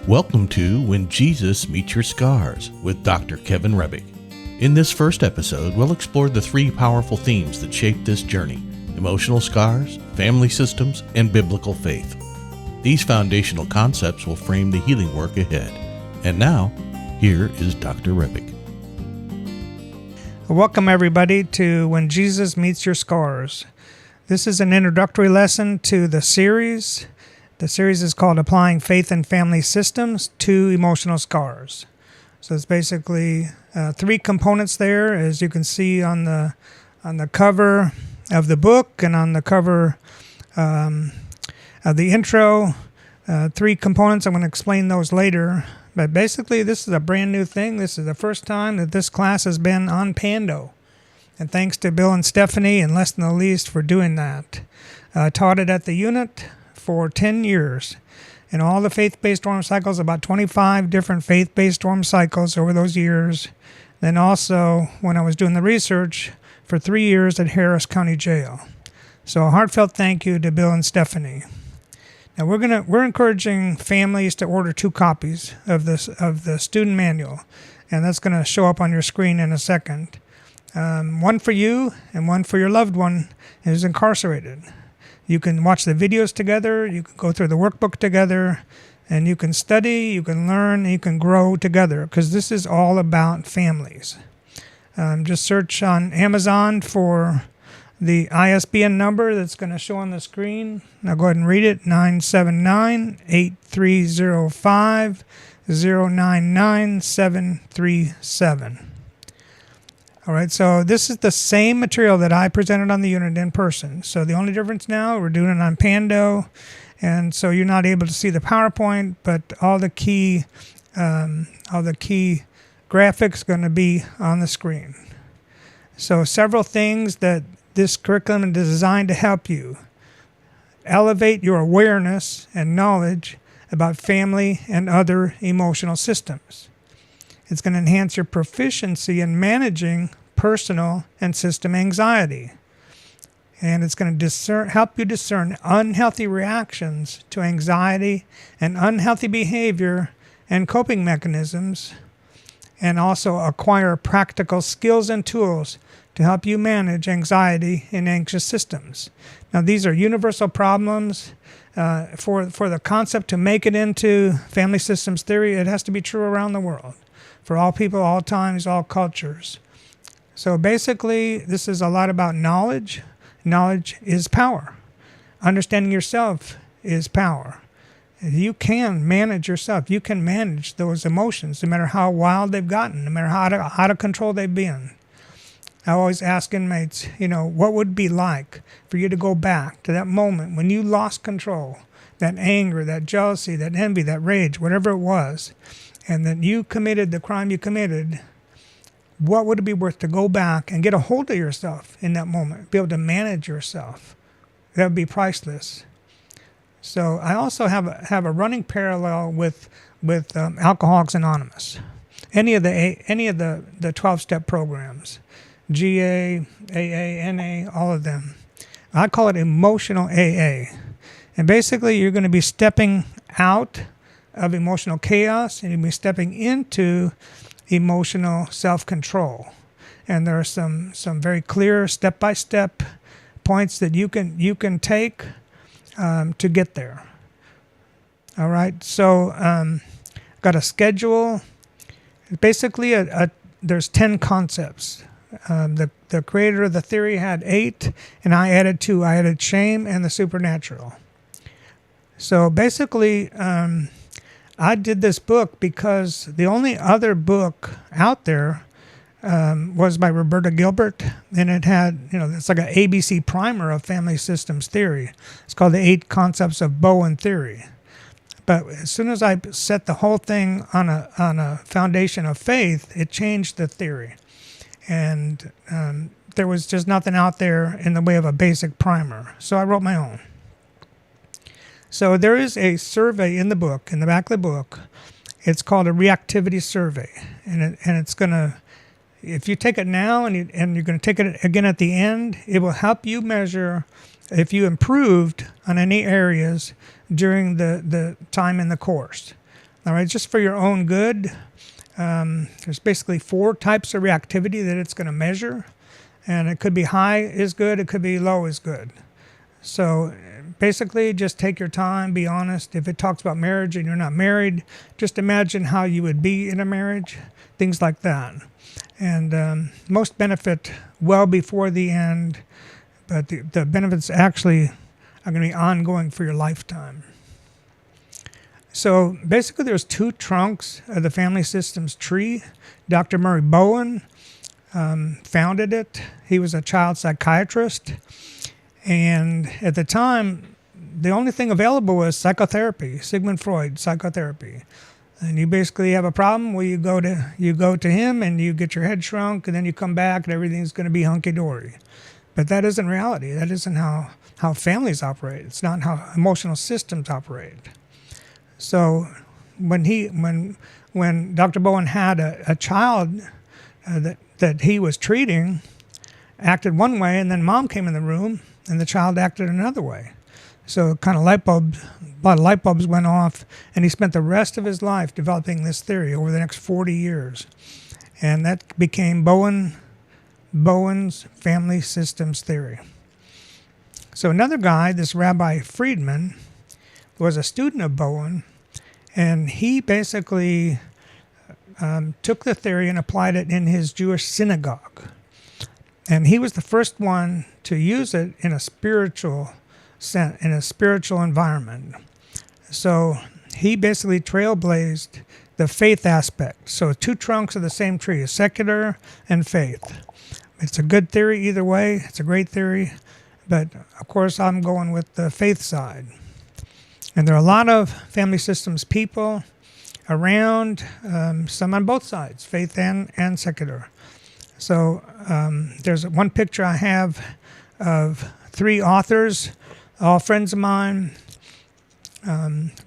Welcome to When Jesus Meets Your Scars with Dr. Kevin Hrebik. In this first episode, we'll explore the three powerful themes that shape this journey: emotional scars, family systems, and biblical faith. These foundational concepts will frame the healing work ahead. And now, here is Dr. Hrebik. Welcome everybody to When Jesus Meets Your Scars. This is an introductory lesson to the series. The series is called Applying Faith and Family Systems to Emotional Scars. So it's basically three components there, as you can see on the cover of the book and on the cover of the intro. Three components. I'm going to explain those later. But basically, this is a brand new thing. This is the first time that this class has been on Pando. And thanks to Bill and Stephanie and Less Than the Least for doing that. I taught it at the unit for 10 years. In all the faith-based dorm cycles, about 25 different faith-based dorm cycles over those years. Then also, when I was doing the research, for 3 years at Harris County Jail. So a heartfelt thank you to Bill and Stephanie. Now we're encouraging families to order 2 copies of the student manual, and that's going to show up on your screen in a second. One for you and one for your loved one who's incarcerated. You can watch the videos together, you can go through the workbook together, and you can study, you can learn, and you can grow together, because this is all about families. Just search on Amazon for the ISBN number that's going to show on the screen. Now go ahead and read it, 979-8305-099737. All right, so this is the same material that I presented on the unit in person. So the only difference now, we're doing it on Pando, and so you're not able to see the PowerPoint, but all the key graphics going to be on the screen. So several things that this curriculum is designed to help you elevate your awareness and knowledge about family and other emotional systems. It's going to enhance your proficiency in managing personal and system anxiety. And it's going to help you discern unhealthy reactions to anxiety and unhealthy behavior and coping mechanisms, and also acquire practical skills and tools to help you manage anxiety in anxious systems. Now, these are universal problems. For the concept to make it into family systems theory, it has to be true around the world, for all people, all times, all cultures. So basically, this is a lot about knowledge. Knowledge is power. Understanding yourself is power. You can manage yourself. You can manage those emotions, no matter how wild they've gotten, no matter how out of control they've been. I always ask inmates, what would it be like for you to go back to that moment when you lost control, that anger, that jealousy, that envy, that rage, whatever it was, and then you committed the crime you committed. What would it be worth to go back and get a hold of yourself in that moment, be able to manage yourself? That would be priceless. So I also have a running parallel with Alcoholics Anonymous. Any of the 12-step programs, GA, AA, NA, all of them. I call it emotional AA. And basically, you're going to be stepping out of emotional chaos and you'll be stepping into emotional self-control. And there are some very clear step-by-step points that you can take to get there. All right, so got a schedule. Basically, there's 10 concepts. The creator of the theory had 8, and I added 2. I added shame and the supernatural. So basically, I did this book because the only other book out there was by Roberta Gilbert, and it had, it's like an ABC primer of family systems theory. It's called The 8 Concepts of Bowen Theory. But as soon as I set the whole thing on a foundation of faith, it changed the theory. And there was just nothing out there in the way of a basic primer. So I wrote my own. So there is a survey in the book, in the back of the book. It's called a reactivity survey. And it's going to, if you take it now and you're going to take it again at the end, it will help you measure if you improved on any areas during the time in the course. All right, just for your own good. There's basically 4 types of reactivity that it's going to measure. And it could be high is good, it could be low is good. So basically, just take your time, be honest. If it talks about marriage and you're not married, just imagine how you would be in a marriage, things like that. And most benefit well before the end, but the benefits actually are going to be ongoing for your lifetime. So basically, there's 2 trunks of the family systems tree. Dr. Murray Bowen founded it. He was a child psychiatrist. And at the time, the only thing available was psychotherapy, Sigmund Freud psychotherapy. And you basically have a problem where you go to him and you get your head shrunk, and then you come back and everything's going to be hunky-dory. But that isn't reality. That isn't how families operate. It's not how emotional systems operate. So when Dr. Bowen had a child that he was treating, acted one way, and then mom came in the room and the child acted another way. So a lot of light bulbs went off, and he spent the rest of his life developing this theory over the next 40 years. And that became Bowen's family systems theory. So another guy, this Rabbi Friedman, was a student of Bowen, and he basically took the theory and applied it in his Jewish synagogue. And he was the first one to use it in a spiritual environment. So he basically trailblazed the faith aspect. So 2 trunks of the same tree, secular and faith. It's a good theory either way. It's a great theory. But of course, I'm going with the faith side. And there are a lot of family systems people around, some on both sides, faith and secular. So there's one picture I have of 3 authors, all friends of mine.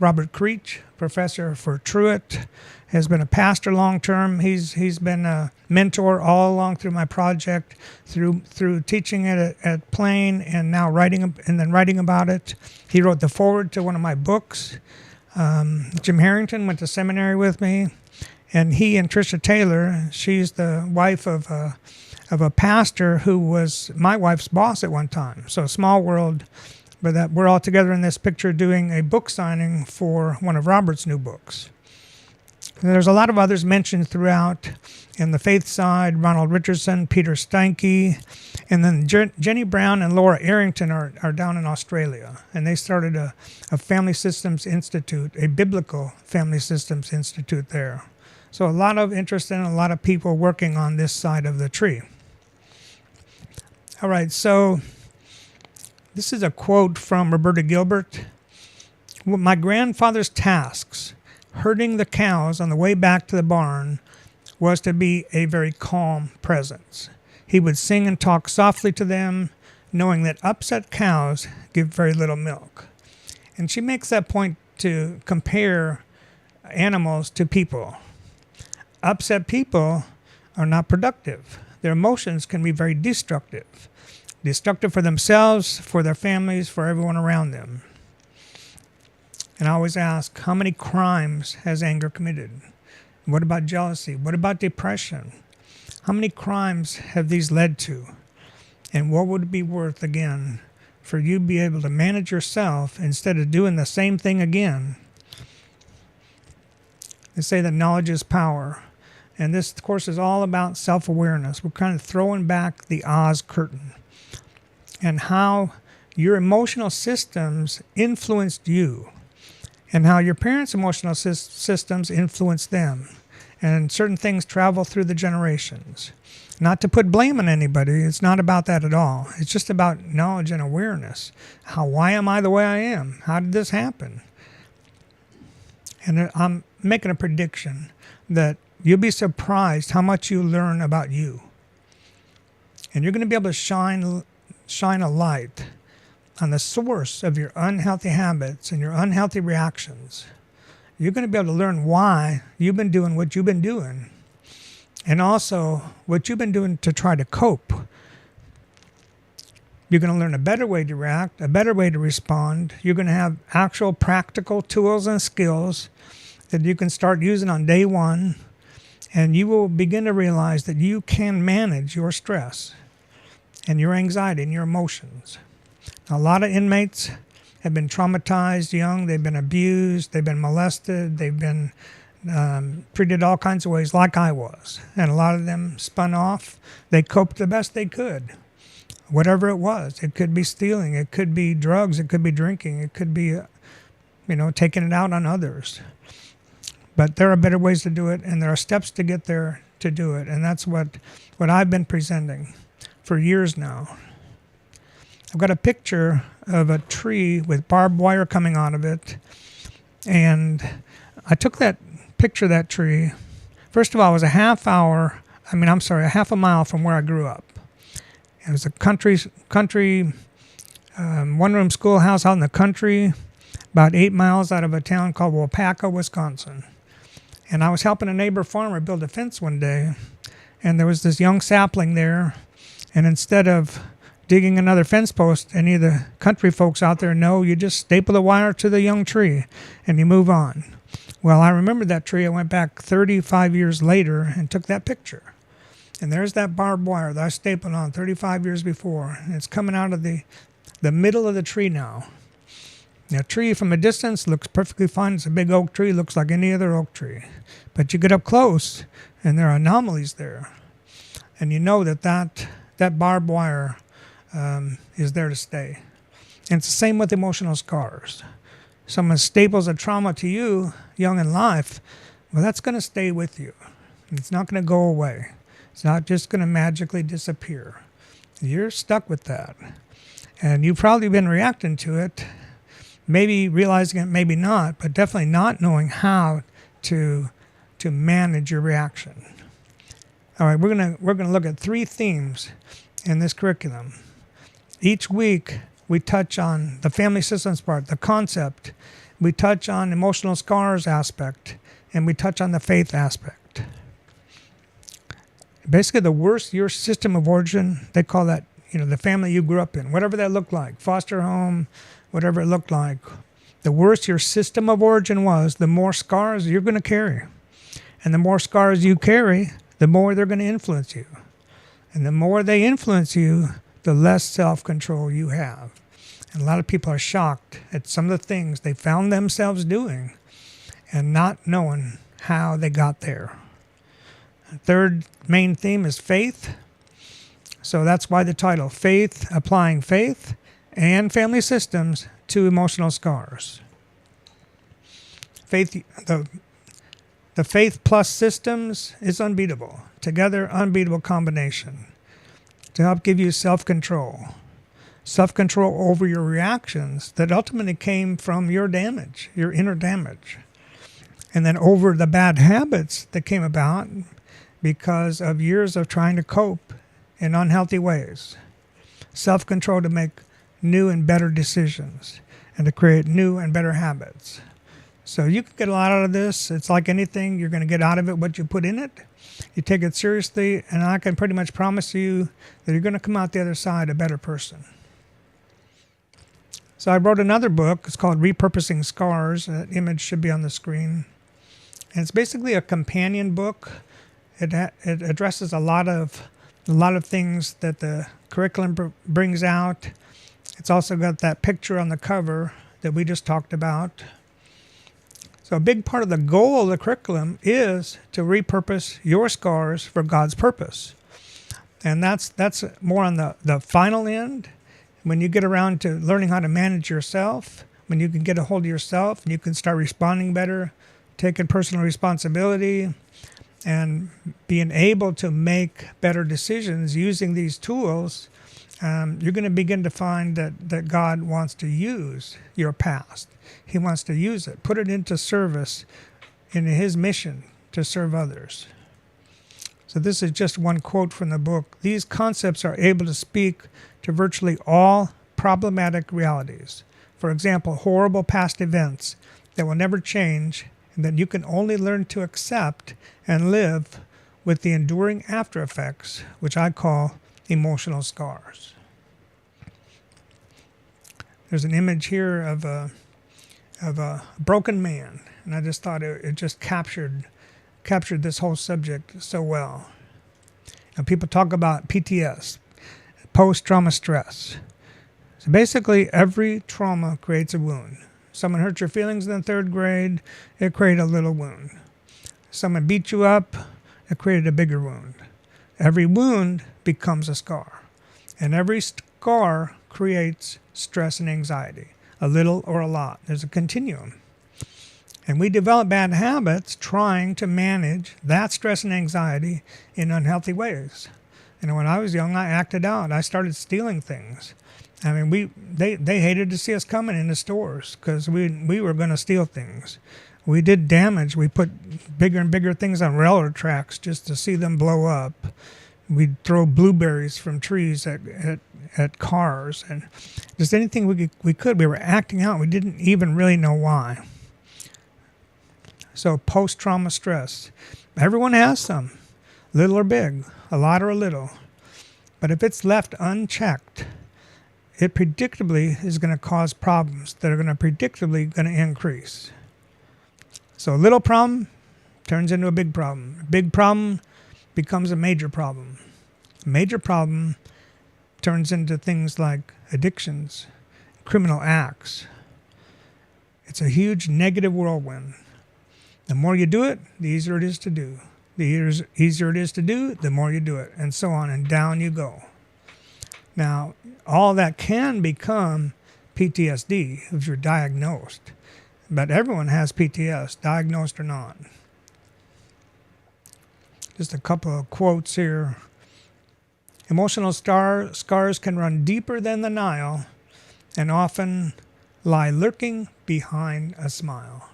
Robert Creech, professor for Truett, has been a pastor long term. He's been a mentor all along through my project, through teaching it at Plain, and now writing about it. He wrote the foreword to one of my books. Jim Harrington went to seminary with me, and he and Tricia Taylor, she's the wife of a pastor who was my wife's boss at one time. So a small world, but that we're all together in this picture doing a book signing for one of Robert's new books. And there's a lot of others mentioned throughout. In the faith side, Ronald Richardson, Peter Steinke, and then Jenny Brown and Laura Arrington are down in Australia. And they started a family systems institute, a biblical family systems institute there. So a lot of interest and a lot of people working on this side of the tree. All right, so this is a quote from Roberta Gilbert. My grandfather's tasks, herding the cows on the way back to the barn, was to be a very calm presence. He would sing and talk softly to them, knowing that upset cows give very little milk. And she makes that point to compare animals to people. Upset people are not productive. Their emotions can be very destructive. Destructive for themselves, for their families, for everyone around them. And I always ask, how many crimes has anger committed? What about jealousy? What about depression? How many crimes have these led to? And what would it be worth, again, for you to be able to manage yourself instead of doing the same thing again? They say that knowledge is power. And this, of course, is all about self-awareness. We're kind of throwing back the Oz curtain and how your emotional systems influenced you and how your parents' emotional systems influenced them. And certain things travel through the generations. Not to put blame on anybody. It's not about that at all. It's just about knowledge and awareness. Why am I the way I am? How did this happen? And I'm making a prediction that you'll be surprised how much you learn about you. And you're going to be able to shine a light on the source of your unhealthy habits and your unhealthy reactions. You're going to be able to learn why you've been doing what you've been doing, and also what you've been doing to try to cope. You're going to learn a better way to react, a better way to respond. You're going to have actual practical tools and skills that you can start using on day one, and you will begin to realize that you can manage your stress and your anxiety and your emotions. Now, a lot of inmates have been traumatized young, they've been abused, they've been molested, they've been treated all kinds of ways like I was. And a lot of them spun off. They coped the best they could, whatever it was. It could be stealing, it could be drugs, it could be drinking, it could be, taking it out on others. But there are better ways to do it, and there are steps to get there to do it. And that's what I've been presenting for years now. I've got a picture of a tree with barbed wire coming out of it. And I took that picture of that tree. First of all, it was a half a mile from where I grew up. It was a country one-room schoolhouse out in the country, about 8 miles out of a town called Waupaca, Wisconsin. And I was helping a neighbor farmer build a fence one day, and there was this young sapling there, and instead of digging another fence post, any of the country folks out there know you just staple the wire to the young tree and you move on. Well, I remembered that tree. I went back 35 years later and took that picture. And there's that barbed wire that I stapled on 35 years before. And it's coming out of the middle of the tree now. The tree from a distance looks perfectly fine. It's a big oak tree, looks like any other oak tree. But you get up close and there are anomalies there. And you know that barbed wire is there to stay. And it's the same with emotional scars. Someone staples a trauma to you young in life, well, that's going to stay with you. It's not going to go away. It's not just going to magically disappear. You're stuck with that. And you've probably been reacting to it, maybe realizing it, maybe not, but definitely not knowing how to manage your reaction. All right, we're gonna look at 3 themes in this curriculum. Each week, we touch on the family systems part, the concept. We touch on emotional scars aspect, and we touch on the faith aspect. Basically, the worse your system of origin, they call that, the family you grew up in, whatever that looked like, foster home, whatever it looked like. The worse your system of origin was, the more scars you're going to carry. And the more scars you carry, the more they're going to influence you. And the more they influence you, the less self-control you have. And a lot of people are shocked at some of the things they found themselves doing and not knowing how they got there. The third main theme is faith. So that's why the title, Faith, Applying Faith and Family Systems to Emotional Scars. Faith, the faith plus systems is unbeatable. Together, unbeatable combination to help give you self-control. Self-control over your reactions that ultimately came from your damage, your inner damage. And then over the bad habits that came about because of years of trying to cope in unhealthy ways. Self-control to make new and better decisions and to create new and better habits. So you can get a lot out of this. It's like anything, you're going to get out of it what you put in it. You take it seriously, and I can pretty much promise you that you're going to come out the other side a better person. So I wrote another book. It's called Repurposing Scars. That image should be on the screen. And it's basically a companion book. It addresses a lot of things that the curriculum brings out. It's also got that picture on the cover that we just talked about. So a big part of the goal of the curriculum is to repurpose your scars for God's purpose. And that's more on the final end. When you get around to learning how to manage yourself, when you can get a hold of yourself and you can start responding better, taking personal responsibility, and being able to make better decisions using these tools, you're going to begin to find that God wants to use your past. He wants to use it, put it into service in His mission to serve others. So this is just one quote from the book. These concepts are able to speak to virtually all problematic realities. For example, horrible past events that will never change and that you can only learn to accept and live with the enduring after effects, which I call emotional scars. There's an image here of a of a broken man, and I just thought it just captured this whole subject so well. And people talk about PTS, post-trauma stress. So basically, every trauma creates a wound. Someone hurt your feelings in the third grade, it created a little wound. Someone beat you up, it created a bigger wound. Every wound becomes a scar. And every scar creates stress and anxiety, a little or a lot. There's a continuum. And we develop bad habits trying to manage that stress and anxiety in unhealthy ways. And when I was young, I acted out. I started stealing things. I mean, they hated to see us coming into stores because we were going to steal things. We did damage. We put bigger and bigger things on railroad tracks just to see them blow up. We'd throw blueberries from trees at cars and just anything we could. We were acting out. We didn't even really know why. So post-trauma stress. Everyone has some, little or big, a lot or a little. But if it's left unchecked, it predictably is going to cause problems that are predictably going to increase. So a little problem turns into a big problem. A big problem becomes a major problem. A major problem turns into things like addictions, criminal acts. It's a huge negative whirlwind. The more you do it, the easier it is to do. The easier it is to do, the more you do it, and so on, and down you go. Now, all that can become PTSD if you're diagnosed. But everyone has PTS, diagnosed or not. Just a couple of quotes here. Emotional scars can run deeper than the Nile and often lie lurking behind a smile.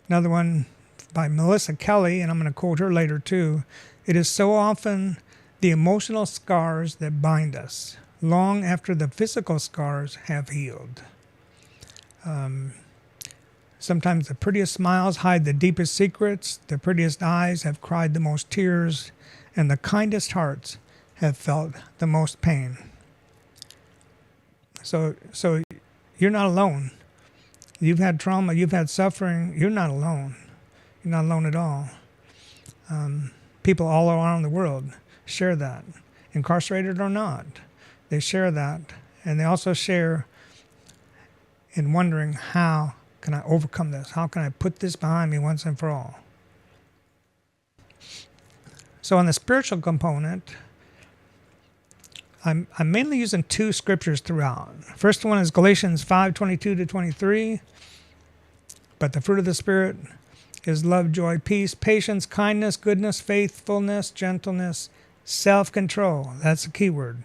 Another one by Melissa Kelly, and I'm going to quote her later too. It is so often the emotional scars that bind us, long after the physical scars have healed. Sometimes the prettiest smiles hide the deepest secrets, the prettiest eyes have cried the most tears, and the kindest hearts have felt the most pain. So you're not alone. You've had trauma, you've had suffering, you're not alone. You're not alone at all. People all around the world share that, incarcerated or not. They share that, and they also share in wondering, how can I overcome this? How can I put this behind me once and for all? So on the spiritual component, I'm mainly using two scriptures throughout. First one is Galatians 5:22-23. But the fruit of the Spirit is love, joy, peace, patience, kindness, goodness, faithfulness, gentleness, self-control. That's the key word.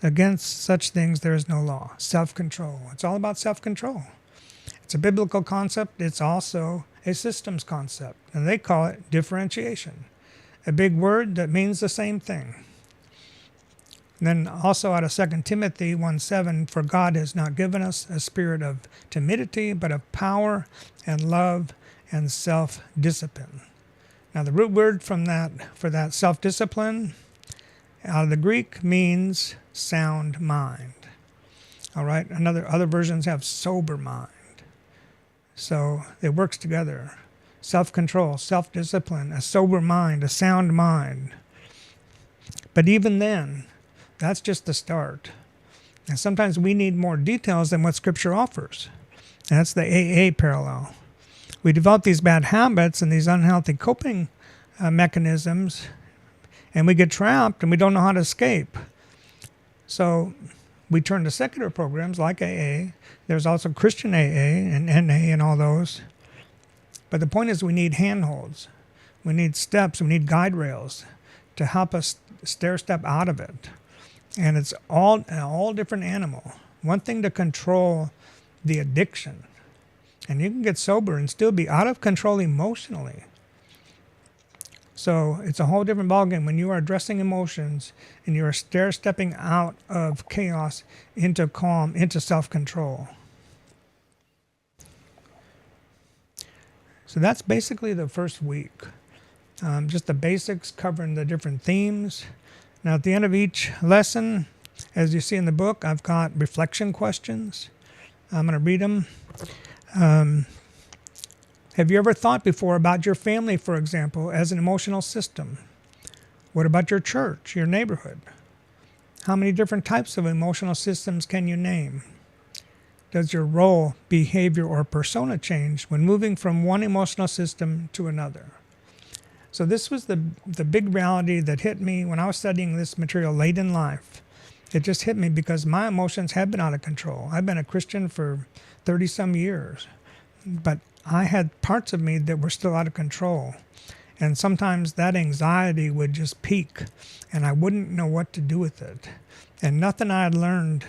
Against such things there is no law. Self-control. It's all about self-control. It's a biblical concept. It's also a systems concept. And they call it differentiation. A big word that means the same thing. And then also out of 2 Timothy 1:7, for God has not given us a spirit of timidity, but of power and love and self-discipline. Now the root word for that self-discipline out of the Greek means sound mind. All right, other versions have sober mind. So it works together. Self-control, self-discipline, a sober mind, a sound mind. But even then, that's just the start. And sometimes we need more details than what Scripture offers. And that's the AA parallel. We develop these bad habits and these unhealthy coping mechanisms, and we get trapped and we don't know how to escape. So we turn to secular programs like AA. There's also Christian AA and NA and all those. But the point is we need handholds. We need steps. We need guide rails to help us stair-step out of it. And it's all different animal. One thing to control the addiction. And you can get sober and still be out of control emotionally. So it's a whole different ballgame when you are addressing emotions and you are stair-stepping out of chaos into calm, into self-control. So that's basically the first week. Just the basics covering the different themes. Now at the end of each lesson, as you see in the book, I've got reflection questions. I'm going to read them Have you ever thought before about your family, for example, as an emotional system? What about your church, your neighborhood? How many different types of emotional systems can you name? Does your role, behavior, or persona change when moving from one emotional system to another? So this was the big reality that hit me when I was studying this material late in life. It just hit me because my emotions have been out of control. I've been a Christian for 30-some years, but I had parts of me that were still out of control. And sometimes that anxiety would just peak, and I wouldn't know what to do with it. And nothing I had learned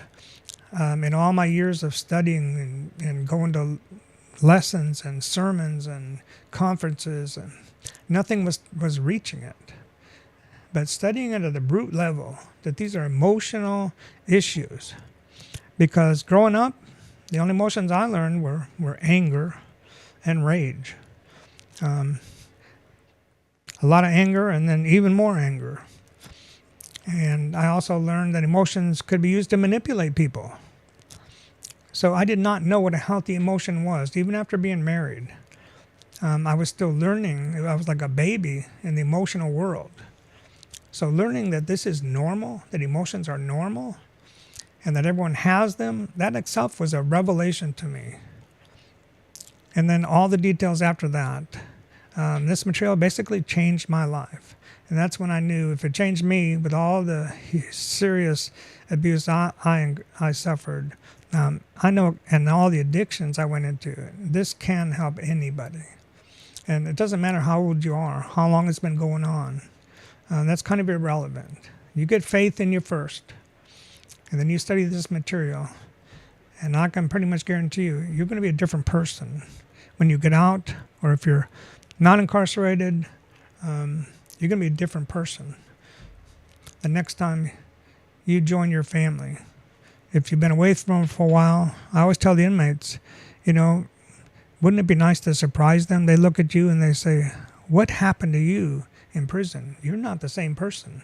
in all my years of studying and going to lessons and sermons and conferences, and nothing was reaching it. But studying it at the root level, that these are emotional issues. Because growing up, the only emotions I learned were anger and rage. A lot of anger and then even more anger. And I also learned that emotions could be used to manipulate people. So I did not know what a healthy emotion was, even after being married. I was still learning. I was like a baby in the emotional world. So learning that this is normal, that emotions are normal, and that everyone has them, that itself was a revelation to me. And then all the details after that. This material basically changed my life. And that's when I knew if it changed me with all the serious abuse I suffered, I know, and all the addictions I went into, this can help anybody. And it doesn't matter how old you are, how long it's been going on. That's kind of irrelevant. You get faith in you first, and then you study this material, and I can pretty much guarantee you, you're going to be a different person when you get out, or if you're not incarcerated, you're going to be a different person the next time you join your family. If you've been away from them for a while, I always tell the inmates, wouldn't it be nice to surprise them? They look at you and they say, what happened to you in prison? You're not the same person.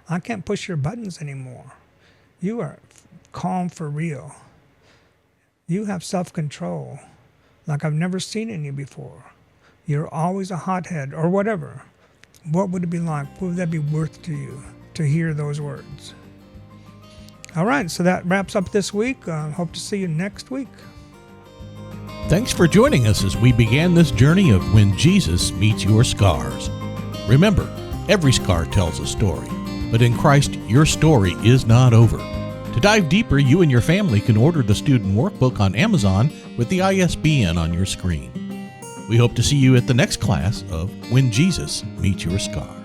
I can't push your buttons anymore. You are calm for real. You have self-control like I've never seen in you before. You're always a hothead or whatever. What would it be like? What would that be worth to you to hear those words? All right, so that wraps up this week. Hope to see you next week. Thanks for joining us as we began this journey of When Jesus Meets Your Scars. Remember, every scar tells a story, but in Christ, your story is not over. To dive deeper, you and your family can order the student workbook on Amazon with the ISBN on your screen. We hope to see you at the next class of When Jesus Meets Your Scars.